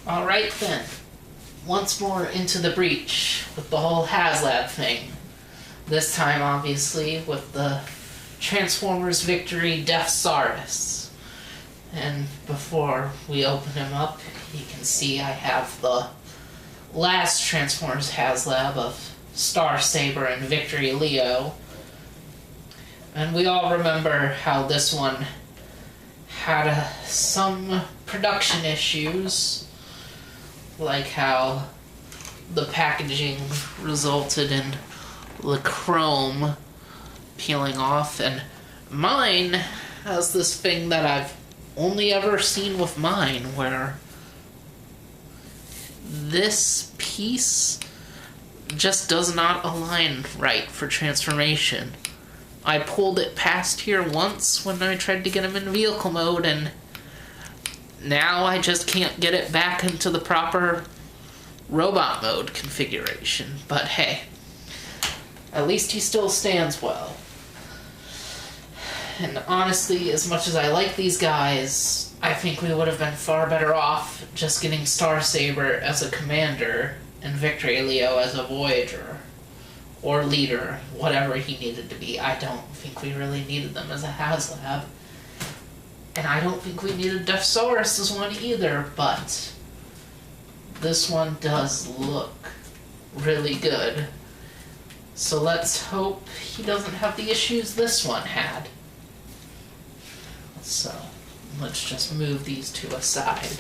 Alright then. Once more into the breach with the whole Haslab thing. This time, obviously, with the Transformers Victory Deathsaurus. And before we open him up, you can see I have the last Transformers Haslab of Star Saber and Victory Leo. And we all remember how this one had some production issues, like how the packaging resulted in the chrome peeling off, and mine has this thing that I've only ever seen with mine, where this piece just does not align right for transformation. I pulled it past here once when I tried to get him in vehicle mode, and now I just can't get it back into the proper robot mode configuration. But hey, at least he still stands well. And honestly, as much as I like these guys, I think we would have been far better off just getting Star Saber as a commander and Victory Leo as a Voyager. Or leader, whatever he needed to be. I don't think we really needed them as a Haslab. And I don't think we needed Deathsaurus as one either, but this one does look really good. So let's hope he doesn't have the issues this one had. So let's just move these two aside.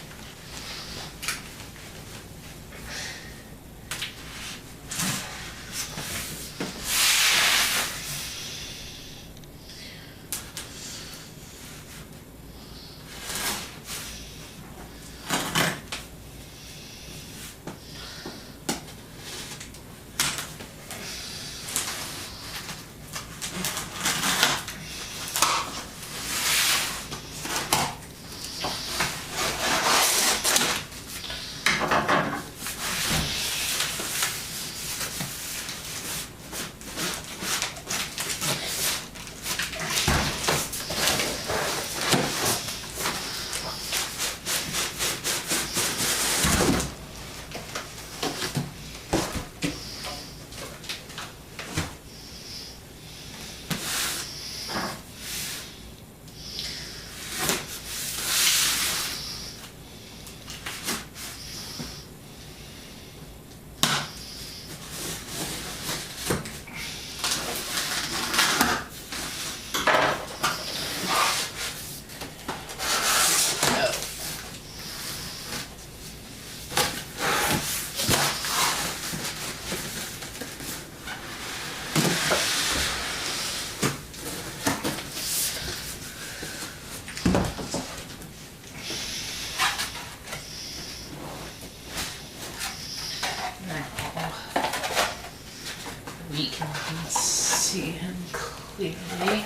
We can see him clearly,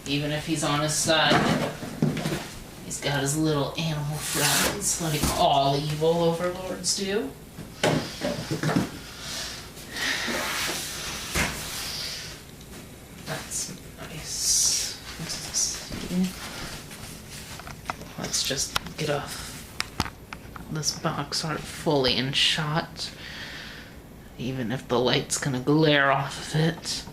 even if he's on his side. He's got his little animal friends, like all evil overlords do. That's nice. Let's just get off this box art fully in shot. Even if the light's gonna glare off of it.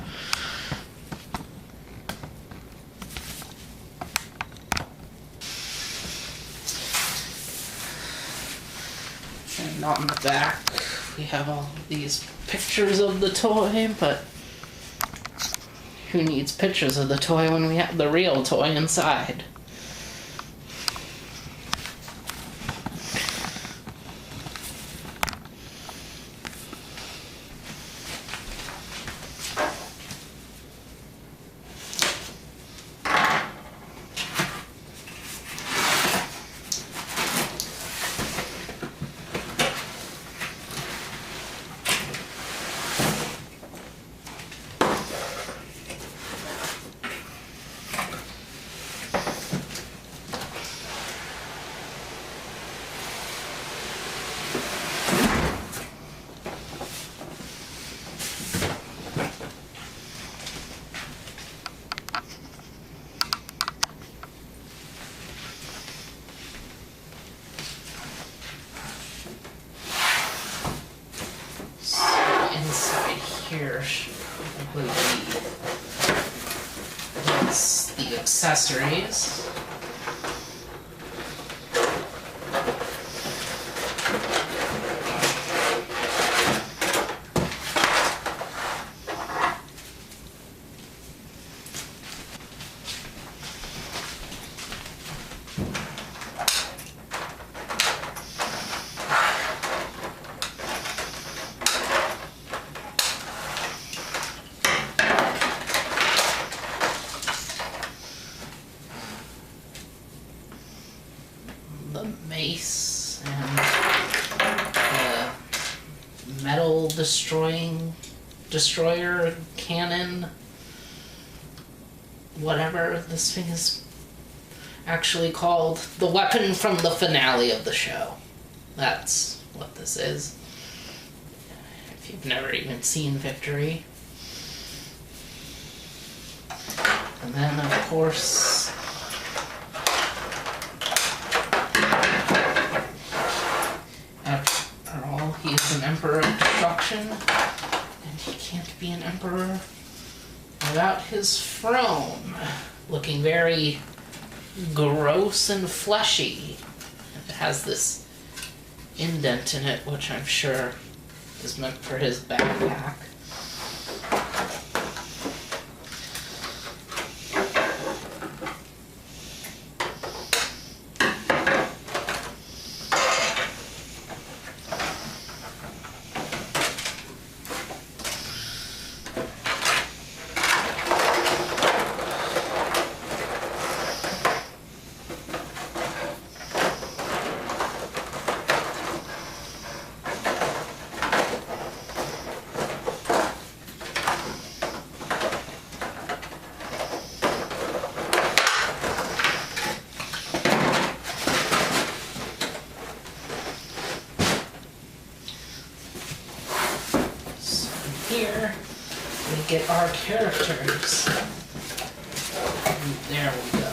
And on the back, we have all of these pictures of the toy, but who needs pictures of the toy when we have the real toy inside? here should probably be the accessories. The mace and the metal destroyer cannon, whatever this thing is actually called. The weapon from the finale of the show. That's what this is. If you've never even seen Victory. And then, of course, after all, he is an Emperor of Destruction, and he can't be an Emperor without his throne, looking very gross and fleshy. It has this indent in it, which I'm sure is meant for his backpack. Here we get our characters. There we go.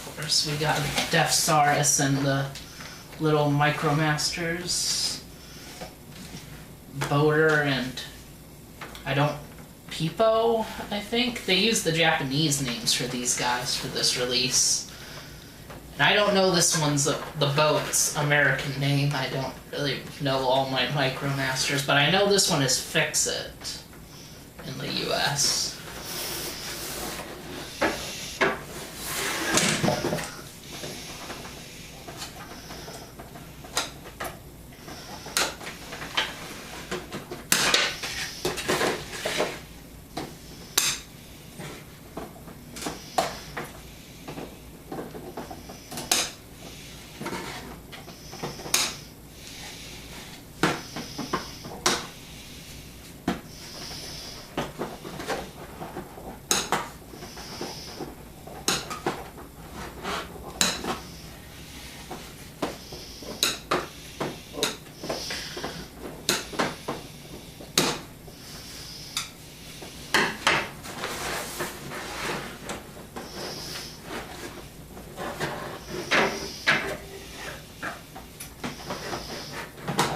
Of course, we got Deathsaurus and the little Micromasters, Boater and Peepo, I think. They use the Japanese names for these guys for this release. And I don't know this one's the boat's American name. I don't really know all my Micromasters, but I know this one is Fix-It in the US.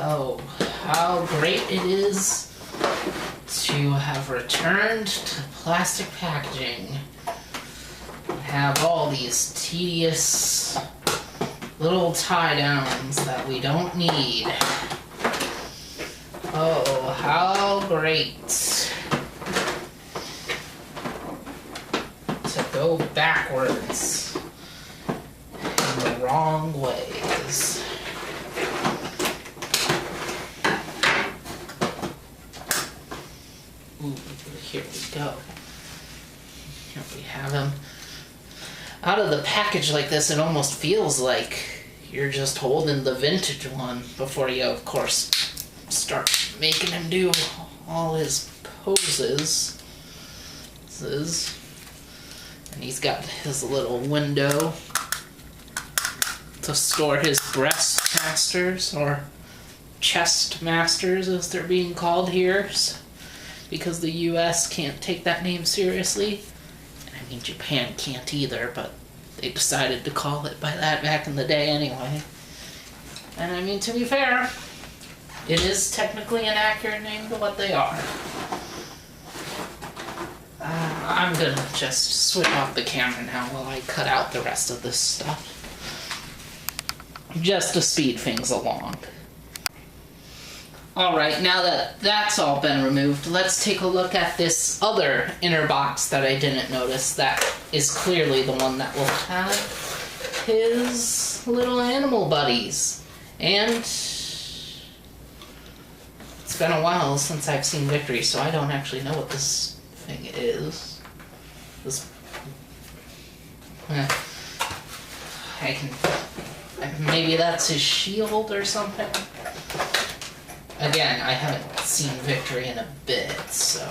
Oh, how great it is to have returned to plastic packaging and have all these tedious little tie-downs that we don't need. Oh, how great to go backwards in the wrong ways. Ooh, here we go. Here we have him. Out of the package like this, it almost feels like you're just holding the vintage one before you, of course, start making him do all his poses. And he's got his little window to store his breast masters, or chest masters as they're being called here, because the US can't take that name seriously. I mean, Japan can't either, but they decided to call it by that back in the day anyway. And I mean, to be fair, It is technically an accurate name to what they are. I'm gonna just switch off the camera now while I cut out the rest of this stuff. Just to speed things along. Alright, now that that's all been removed, let's take a look at this other inner box that I didn't notice that is clearly the one that will have his little animal buddies. And it's been a while since I've seen Victory, so I don't actually know what this thing is. This... maybe that's his shield or something? Again, I haven't seen Victory in a bit, so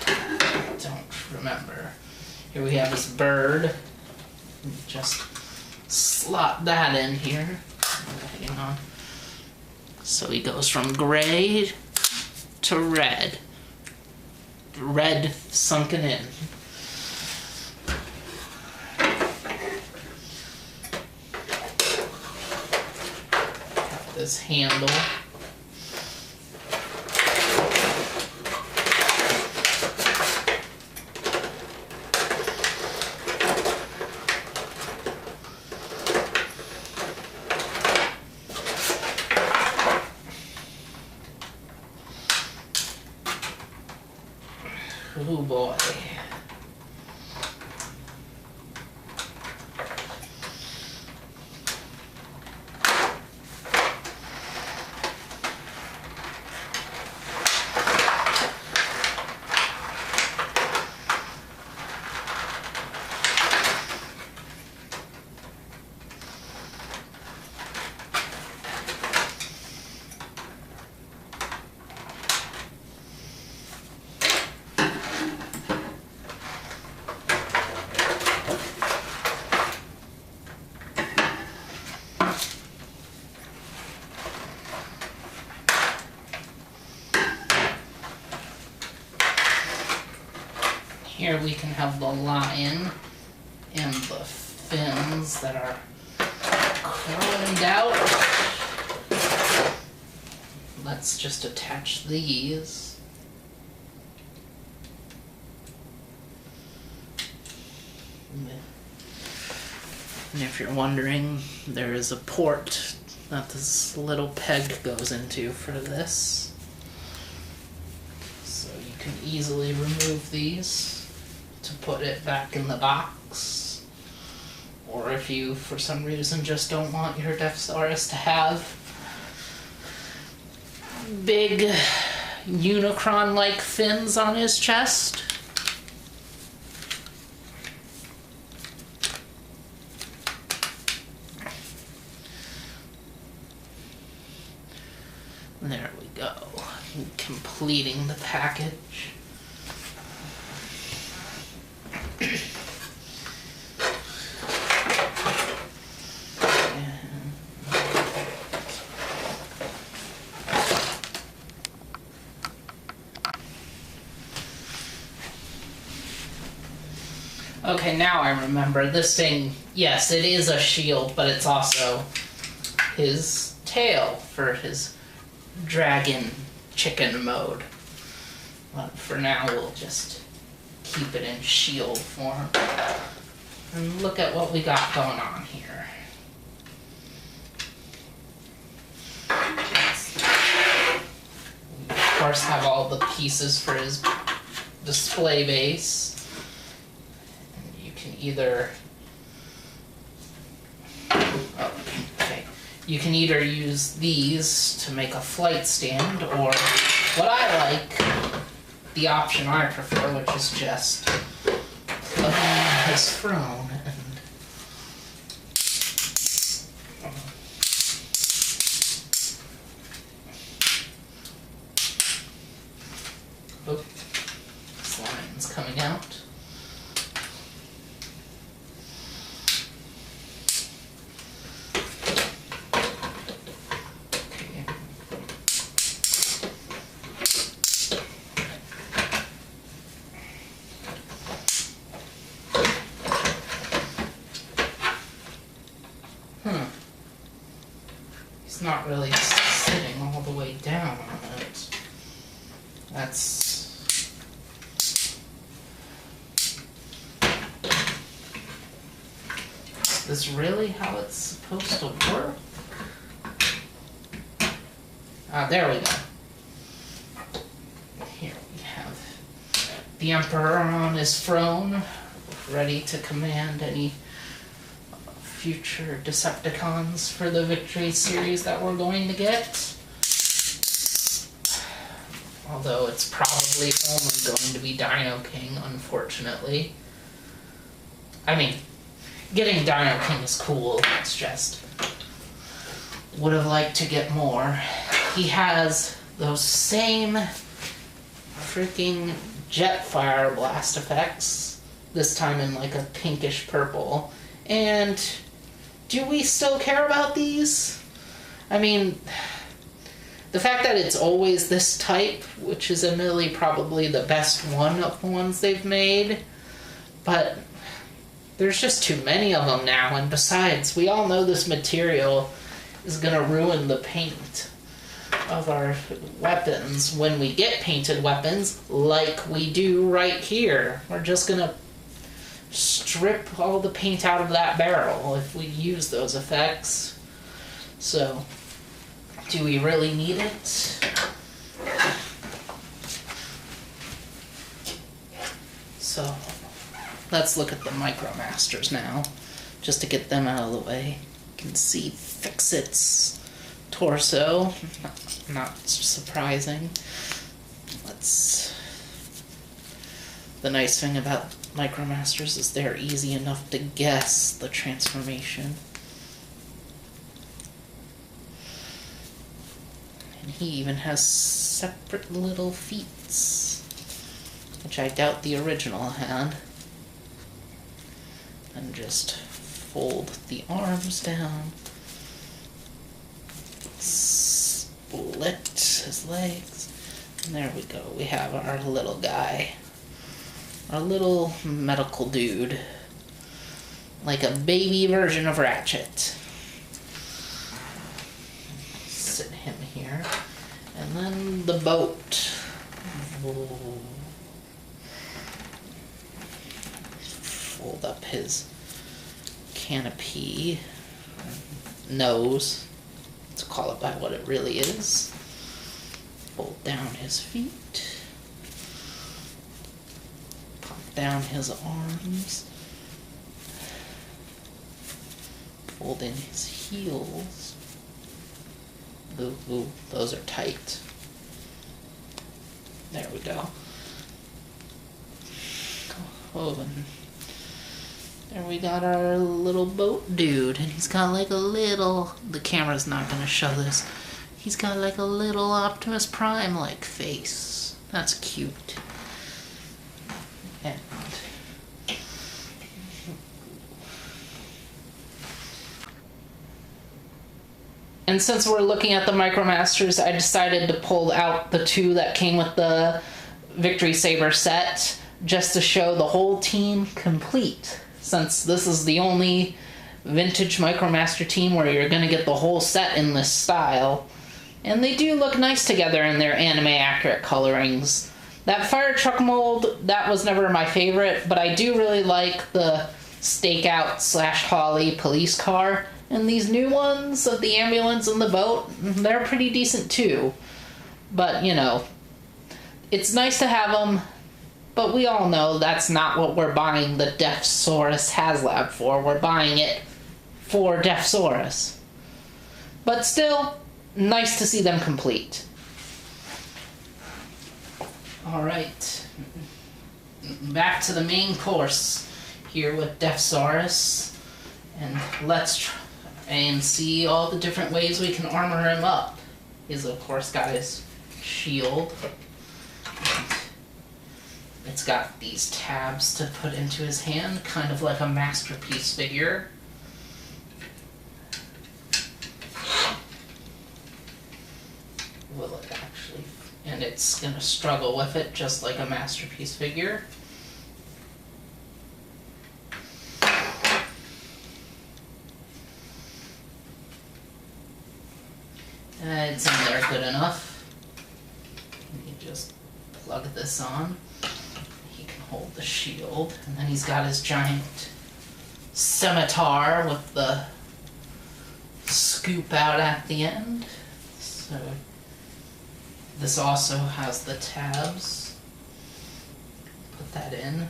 I don't remember. Here we have his bird. Just slot that in here. Hang on. So he goes from gray to red. Red sunken in. This handle. Oh boy. Here we can have the lion and the fins that are chromed out. Let's just attach these. And if you're wondering, there is a port that this little peg goes into for this. So you can easily remove these to put it back in the box. Or if you, for some reason, just don't want your Deathsaurus to have big Unicron-like fins on his chest. There we go. Completing the package. Okay, now I remember. This thing, yes, it is a shield, but it's also his tail for his dragon chicken mode. But for now, we'll just keep it in shield form. And look at what we got going on here. We, of course, have all the pieces for his display base. Either you can either use these to make a flight stand, or what I like, the option I prefer, which is just plugging his throne and oh, this line's coming out. It's not really sitting all the way down on it. That's... Is this really how it's supposed to work? Ah, there we go. Here we have the Emperor on his throne, ready to command any future Decepticons for the Victory series that we're going to get. Although it's probably only going to be Dino King, unfortunately. I mean, getting Dino King is cool, it's just... would have liked to get more. He has those same freaking Jetfire blast effects, this time in like a pinkish purple. And do we still care about these? I mean, the fact that it's always this type, which is admittedly probably the best one of the ones they've made, but there's just too many of them now, and besides, we all know this material is gonna ruin the paint of our weapons when we get painted weapons, like we do right here. We're just gonna strip all the paint out of that barrel if we use those effects. So, do we really need it? So, let's look at the Micromasters now, just to get them out of the way. You can see Fixit's torso, not surprising. The nice thing about Micromasters is they're easy enough to guess the transformation. And he even has separate little feet, which I doubt the original had. And just fold the arms down, split his legs, and there we go. We have our little guy. Our little medical dude. Like a baby version of Ratchet. Sit him here. And then the boat. Fold up his canopy. Nose. Let's call it by what it really is. Fold down his feet. Down his arms, fold in his heels. Ooh, those are tight. There we go. Oh, and there we got our little boat dude, and he's got like a little, the camera's not gonna show this, he's got like a little Optimus Prime-like face. That's cute. And since we're looking at the Micromasters, I decided to pull out the two that came with the Victory Saber set, just to show the whole team complete. Since this is the only vintage Micromaster team where you're going to get the whole set in this style. And they do look nice together in their anime-accurate colorings. That fire truck mold, that was never my favorite, but I do really like the stakeout / Holly police car. And these new ones of the ambulance and the boat, they're pretty decent too. But, you know, it's nice to have them, but we all know that's not what we're buying the Deathsaurus Haslab for. We're buying it for Deathsaurus. But still, nice to see them complete. Alright, back to the main course here with Deathsaurus, and let's try and see all the different ways we can armor him up. He's of course got his shield. It's got these tabs to put into his hand, kind of like a masterpiece figure. Will it actually? And it's gonna struggle with it just like a masterpiece figure. it's in there good enough. You just plug this on. He can hold the shield. And then he's got his giant scimitar with the scoop out at the end. So this also has the tabs. Put that in.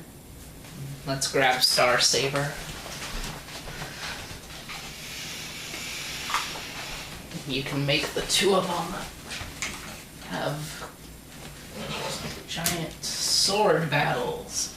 Let's grab Star Saber. You can make the two of them have giant sword battles.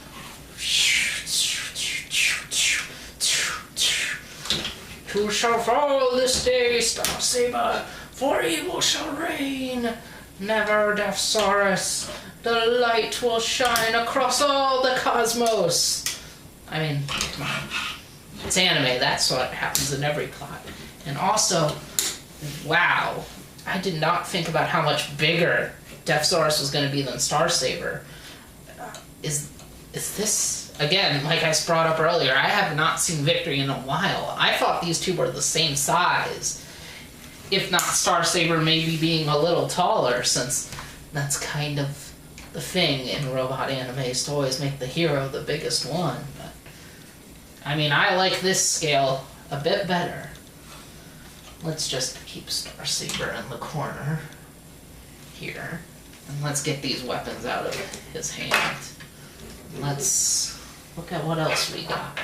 Who shall fall this day, Star Saber, for evil shall reign. Never, Deathsaurus, the light will shine across all the cosmos. I mean, come on. It's anime, that's what happens in every plot. And also, wow, I did not think about how much bigger Deathsaurus was going to be than Star Saber. Is this, again, like I brought up earlier, I have not seen Victory in a while. I thought these two were the same size. If not Star Saber maybe being a little taller, since that's kind of the thing in robot animes to always make the hero the biggest one. But I mean, I like this scale a bit better. Let's just keep Star Saber in the corner here. And let's get these weapons out of his hand. Let's look at what else we got.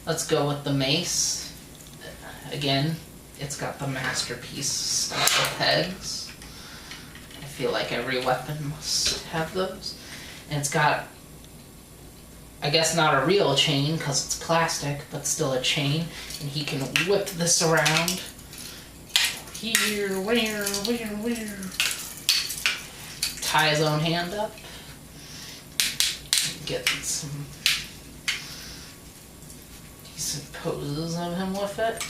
Let's go with the mace. Again, it's got the masterpiece style pegs. I feel like every weapon must have those. And it's got, I guess not a real chain because it's plastic, but still a chain. And he can whip this around. Here, where. Tie his own hand up. Get some decent poses of him with it.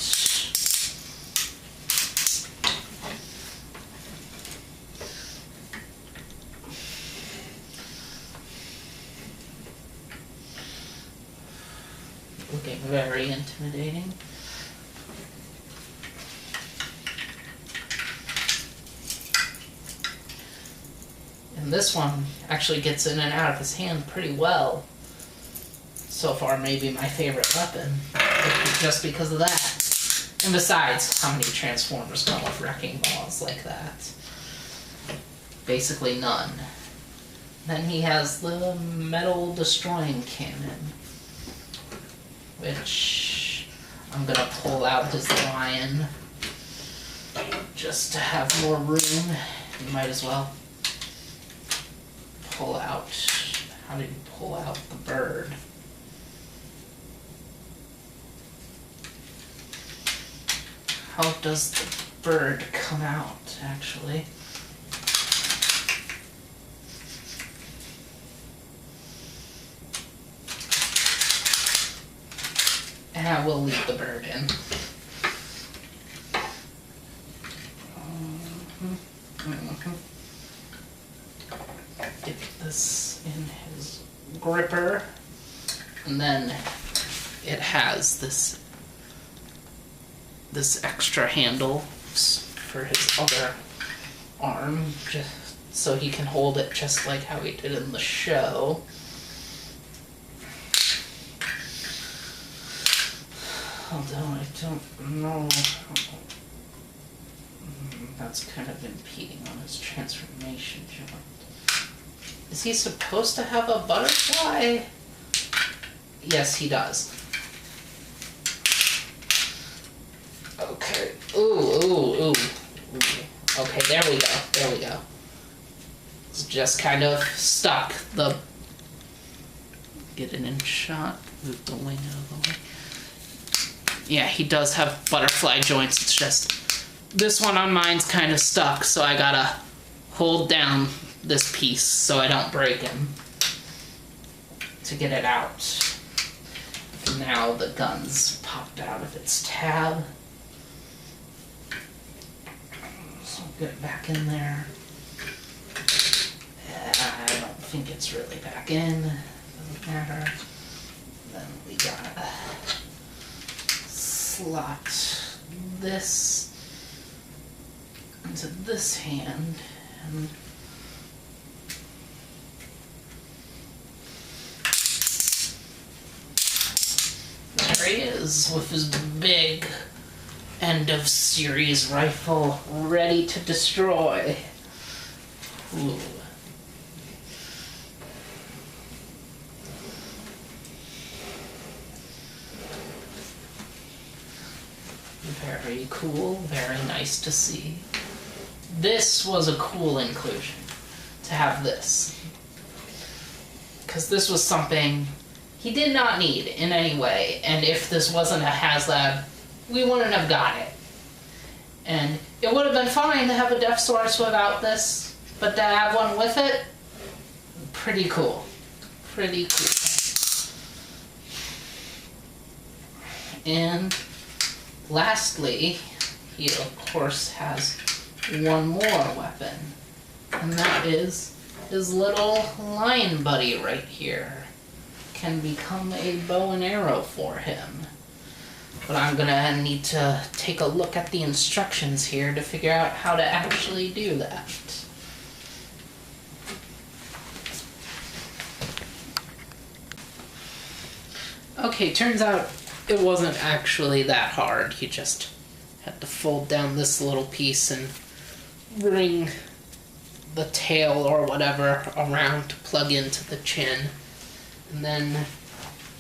Looking very intimidating. And this one actually gets in and out of his hand pretty well. So far, maybe my favorite weapon, just because of that. And besides, how many Transformers come with wrecking balls like that? Basically none. Then he has the metal destroying cannon, which I'm gonna pull out his lion just to have more room. You might as well pull out. How do you pull out the bird? How does the bird come out, actually? And I will leave the bird in. Get this in his gripper. And then it has this extra handle for his other arm, just so he can hold it just like how he did in the show. Although I don't know, that's kind of impeding on his transformation joint. Is he supposed to have a butterfly? Yes, he does. Okay. Ooh. Okay, there we go. It's just kind of stuck. Get it in shot. Move the wing out of the way. Yeah, he does have butterfly joints. It's just this one on mine's kind of stuck, so I gotta hold down this piece so I don't break him to get it out. Now the gun's popped out of its tab. So get it back in there. I don't think it's really back in. Doesn't matter. Then we gotta slot this into this hand, and there he is with his big end of series rifle ready to destroy. Ooh. Very cool, very nice to see. This was a cool inclusion, to have this. Because this was something he did not need in any way, and if this wasn't a Haslab, we wouldn't have got it. And it would have been fine to have a Deathsaurus without this, but to have one with it, pretty cool. Pretty cool. And lastly, he of course has one more weapon, and that is his little lion buddy right here. Can become a bow and arrow for him. But I'm gonna need to take a look at the instructions here to figure out how to actually do that. Okay, turns out it wasn't actually that hard. You just had to fold down this little piece and bring the tail or whatever around to plug into the chin. And then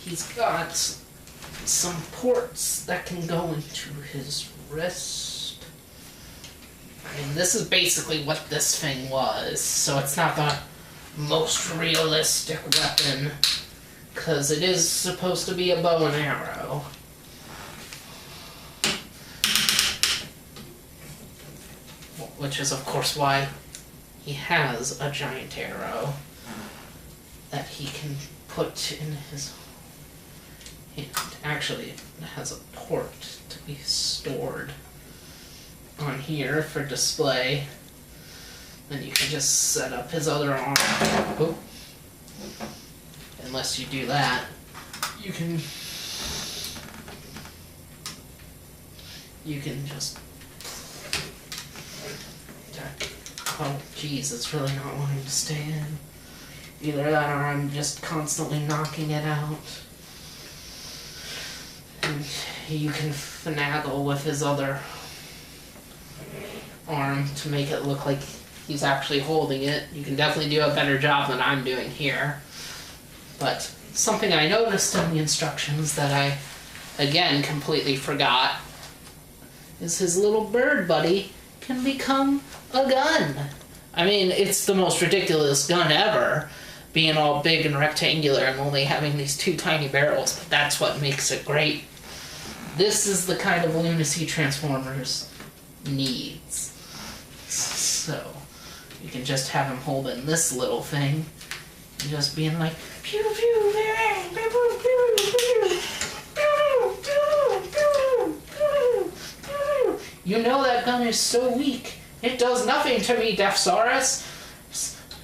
he's got some ports that can go into his wrist. I mean, this is basically what this thing was, so it's not the most realistic weapon, because it is supposed to be a bow and arrow. Which is, of course, why he has a giant arrow that he can put in his hand. Actually, it has a port to be stored on here for display. Then you can just set up his other arm. Oh. Unless you do that, you can just, oh geez, it's really not wanting to stay in. Either that or I'm just constantly knocking it out. And you can finagle with his other arm to make it look like he's actually holding it. You can definitely do a better job than I'm doing here. But something I noticed in the instructions that I, again, completely forgot is his little bird buddy can become a gun. I mean, it's the most ridiculous gun ever, being all big and rectangular and only having these two tiny barrels, but that's what makes it great. This is the kind of lunacy Transformers needs. So, you can just have him holding this little thing, and just being like, pew pew, bang, pew pew, pew, pew, pew, pew, pew, pew. You know that gun is so weak. It does nothing to me, Deathsaurus.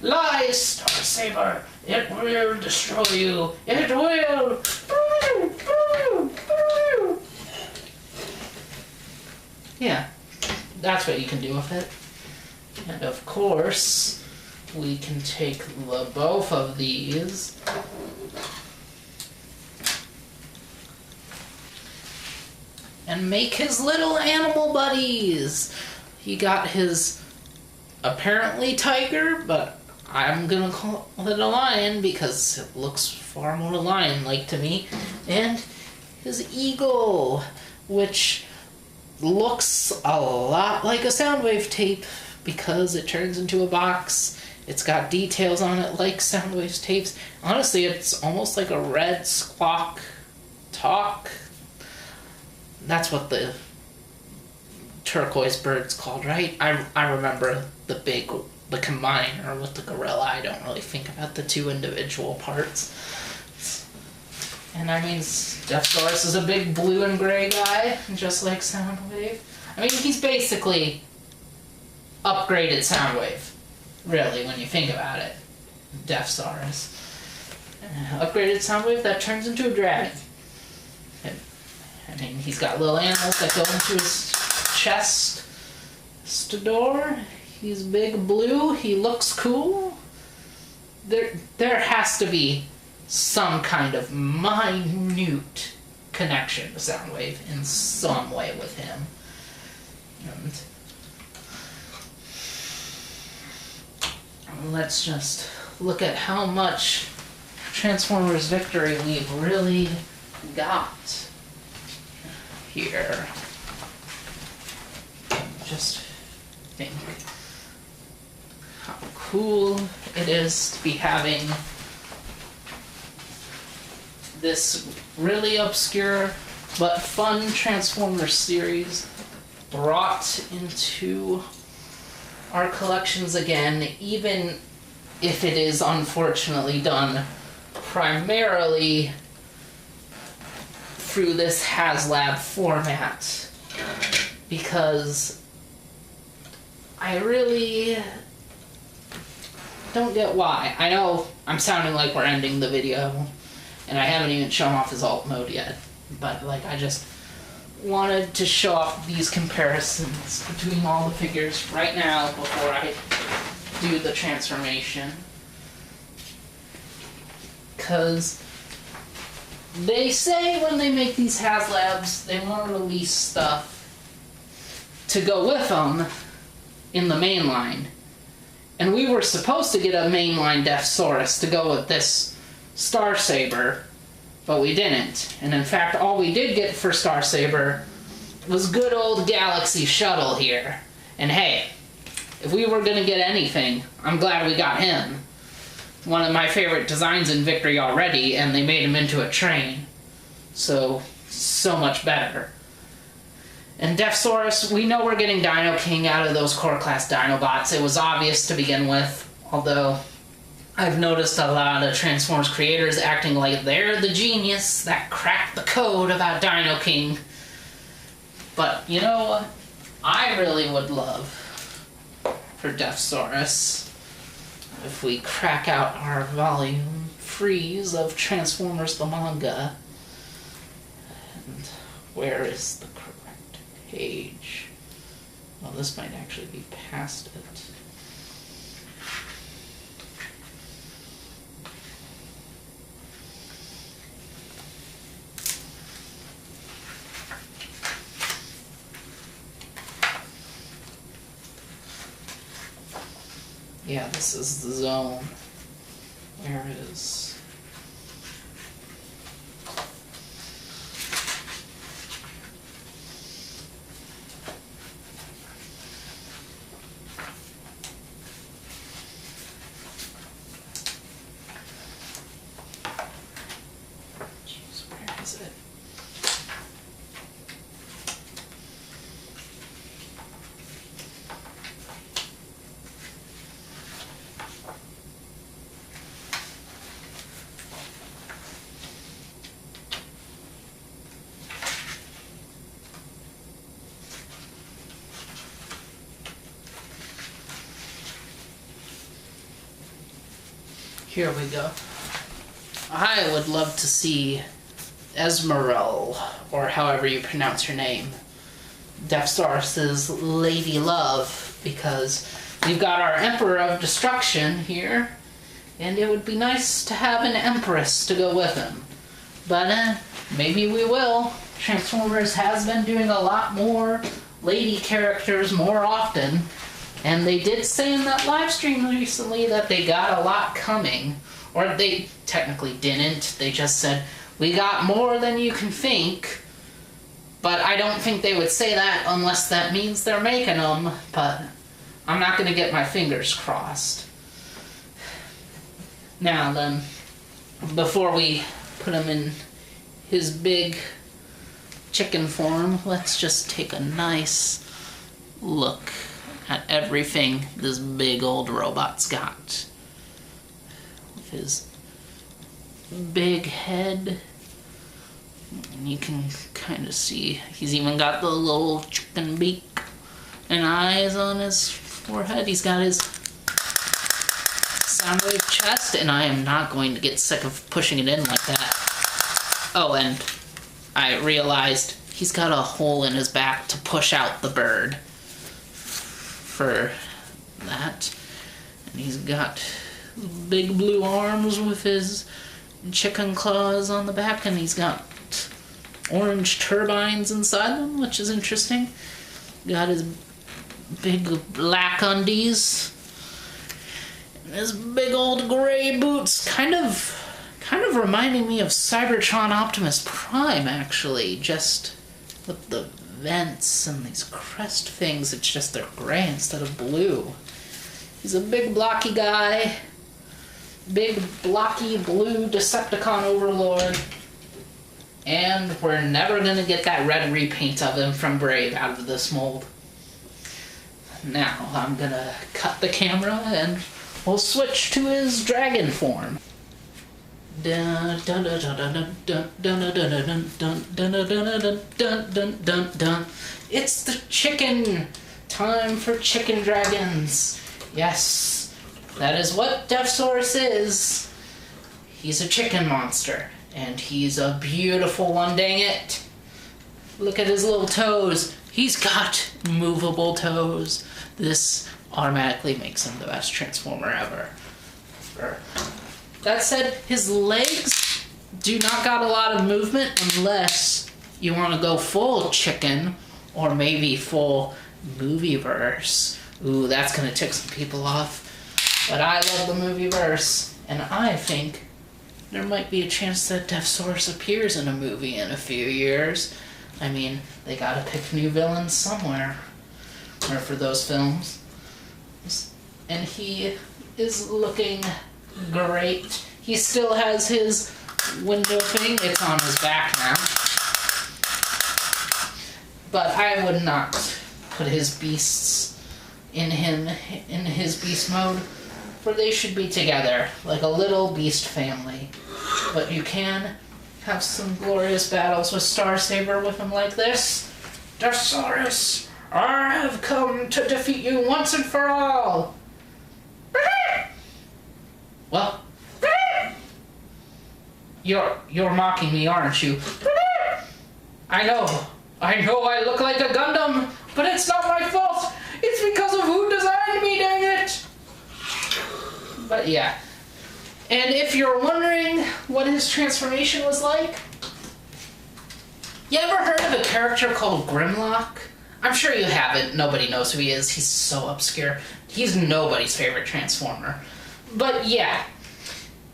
Lies, Star Saber. It will destroy you. It will. Yeah, that's what you can do with it. And of course, we can take both of these and make his little animal buddies. He got his apparently tiger, but I'm gonna call it a lion because it looks far more lion-like to me. And his eagle, which looks a lot like a Soundwave tape because it turns into a box. It's got details on it like Soundwave tapes. Honestly, it's almost like a red squawk talk. That's what the turquoise bird's called, right? I remember the combiner with the gorilla. I don't really think about the two individual parts. And I mean, Deathsaurus is a big blue and gray guy, just like Soundwave. I mean, he's basically upgraded Soundwave, really, when you think about it. Deathsaurus. upgraded Soundwave that turns into a dragon. I mean, he's got little animals that go into his chest. Stador, he's big blue, he looks cool. There has to be some kind of minute connection to Soundwave in some way with him. And let's just look at how much Transformers Victory we've really got here. Just think how cool it is to be having this really obscure but fun Transformers series brought into our collections again, even if it is unfortunately done primarily through this Haslab format, because I really don't get why. I know I'm sounding like we're ending the video, and I haven't even shown off his alt mode yet, but like I just wanted to show off these comparisons between all the figures right now before I do the transformation. Because they say when they make these Haslabs, they want to release stuff to go with them in the mainline. And we were supposed to get a mainline Deathsaurus to go with this Star Saber, but we didn't. And in fact, all we did get for Star Saber was good old Galaxy Shuttle here. And hey, if we were gonna get anything, I'm glad we got him. One of my favorite designs in Victory already, and they made him into a train. So much better. And Deathsaurus, we know we're getting Dino King out of those core class Dinobots. It was obvious to begin with, although I've noticed a lot of Transformers creators acting like they're the genius that cracked the code about Dino King. But you know what? I really would love for Deathsaurus if we crack out our volume freeze of Transformers the manga. And where is the correct page? Well, this might actually be past it. Yeah, this is the zone. Where is... Jeez, where is it? Here we go. I would love to see Esmeralda, or however you pronounce her name, Deathsaurus' Lady Love, because we've got our Emperor of Destruction here, and it would be nice to have an Empress to go with him. But maybe we will. Transformers has been doing a lot more lady characters more often. And they did say in that live stream recently that they got a lot coming. Or they technically didn't. They just said, we got more than you can think. But I don't think they would say that unless that means they're making them. But I'm not going to get my fingers crossed. Now then, before we put him in his big chicken form, let's just take a nice look at everything this big old robot's got. With his big head. And you can kind of see he's even got the little chicken beak and eyes on his forehead. He's got his Soundwave chest, and I am not going to get sick of pushing it in like that. Oh, and I realized he's got a hole in his back to push out the bird for that. And he's got big blue arms with his chicken claws on the back, and he's got orange turbines inside them, which is interesting. Got his big black undies and his big old gray boots, kind of reminding me of Cybertron Optimus Prime, actually, just with the vents and these crest things. It's just they're gray instead of blue. He's a big blocky guy, big blocky blue Decepticon overlord, and we're never gonna get that red repaint of him from Brave out of this mold. Now I'm gonna cut the camera and we'll switch to his dragon form. It's the chicken! Time for chicken dragons. Yes, that is what Deathsaurus is. He's a chicken monster. And he's a beautiful one, dang it. Look at his little toes. He's got movable toes. This automatically makes him the best Transformer ever. That said, his legs do not got a lot of movement unless you want to go full chicken or maybe full movieverse. Ooh, that's going to tick some people off. But I love the movieverse, and I think there might be a chance that Deathsaurus appears in a movie in a few years. I mean, they gotta pick new villains somewhere. Or for those films. And he is looking great. He still has his window thing. It's on his back now. But I would not put his beasts in his beast mode, for they should be together, like a little beast family. But you can have some glorious battles with Starsaber with him like this. Deathsaurus, I have come to defeat you once and for all. Well, you're mocking me, aren't you? I know I look like a Gundam, but it's not my fault. It's because of who designed me, dang it. But yeah. And if you're wondering what his transformation was like, you ever heard of a character called Grimlock? I'm sure you haven't. Nobody knows who he is. He's so obscure. He's nobody's favorite Transformer. But yeah,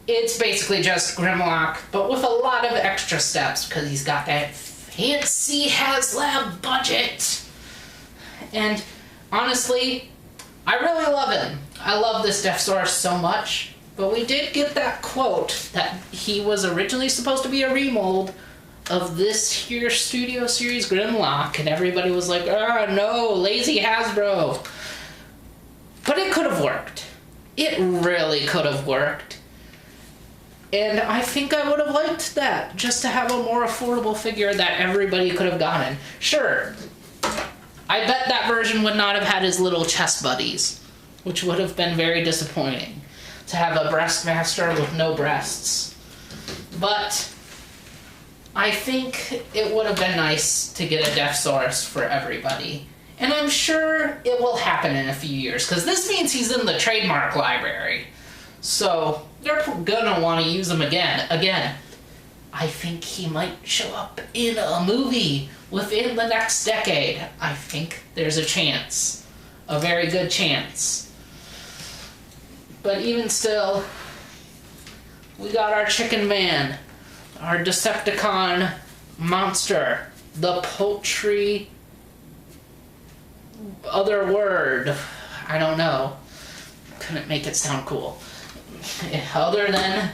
it's basically just Grimlock, but with a lot of extra steps because he's got that fancy Haslab budget. And honestly, I really love him. I love this Deathsaurus so much. But we did get that quote that he was originally supposed to be a remold of this here Studio Series Grimlock, and everybody was like, "Ah, no, lazy Hasbro." But it could have worked. It really could have worked. And I think I would have liked that, just to have a more affordable figure that everybody could have gotten. Sure, I bet that version would not have had his little chest buddies, which would have been very disappointing. To have a breastmaster with no breasts. But I think it would have been nice to get a Deathsaurus for everybody. And I'm sure it will happen in a few years, because this means he's in the trademark library. So they're gonna want to use him again. I think he might show up in a movie within the next decade. I think there's a chance. A very good chance. But even still, we got our Chicken Man, our Decepticon monster, the poultry other word. I don't know. Couldn't make it sound cool. Other than,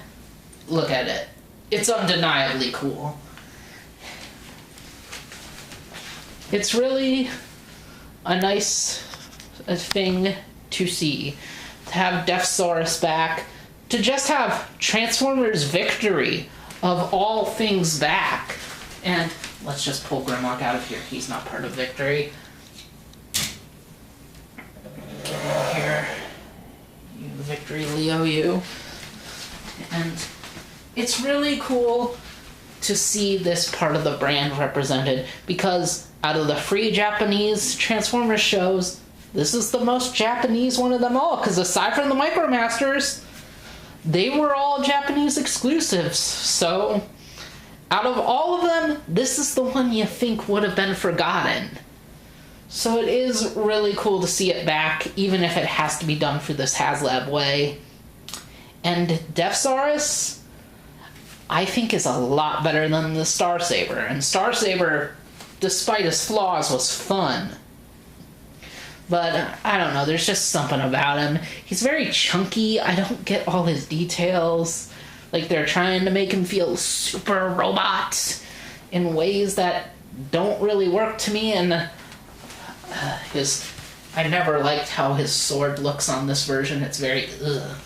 look at it. It's undeniably cool. It's really a nice thing to see. To have Deathsaurus back, to just have Transformers Victory of all things back. And let's just pull Grimlock out of here. He's not part of Victory. Here, you Victory Lyoyu. And it's really cool to see this part of the brand represented, because out of the free Japanese Transformers shows, this is the most Japanese one of them all, because aside from the Micromasters, they were all Japanese exclusives. So out of all of them, this is the one you think would have been forgotten. So it is really cool to see it back, even if it has to be done through this Haslab way. And Deathsaurus, I think, is a lot better than the Star Saber. And Star Saber, despite his flaws, was fun. But I don't know, there's just something about him. He's very chunky. I don't get all his details. Like, they're trying to make him feel super robot in ways that don't really work to me. And I never liked how his sword looks on this version. It's very ugh.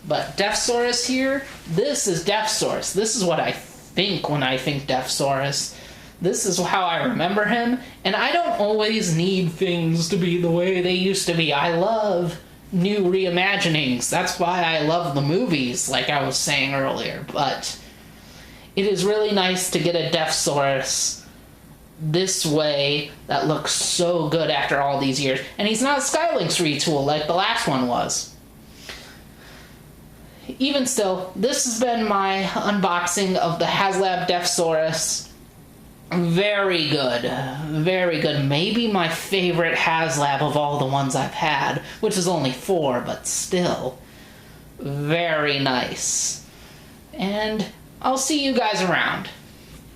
But Deathsaurus here, this is Deathsaurus. This is what I think when I think Deathsaurus. This is how I remember him. And I don't always need things to be the way they used to be. I love new reimaginings. That's why I love the movies, like I was saying earlier. But it is really nice to get a Deathsaurus this way that looks so good after all these years. And he's not a Skylinks retool like the last one was. Even still, this has been my unboxing of the Haslab Deathsaurus. Very good. Very good. Maybe my favorite Haslab of all the ones I've had, which is only 4, but still. Very nice. And I'll see you guys around.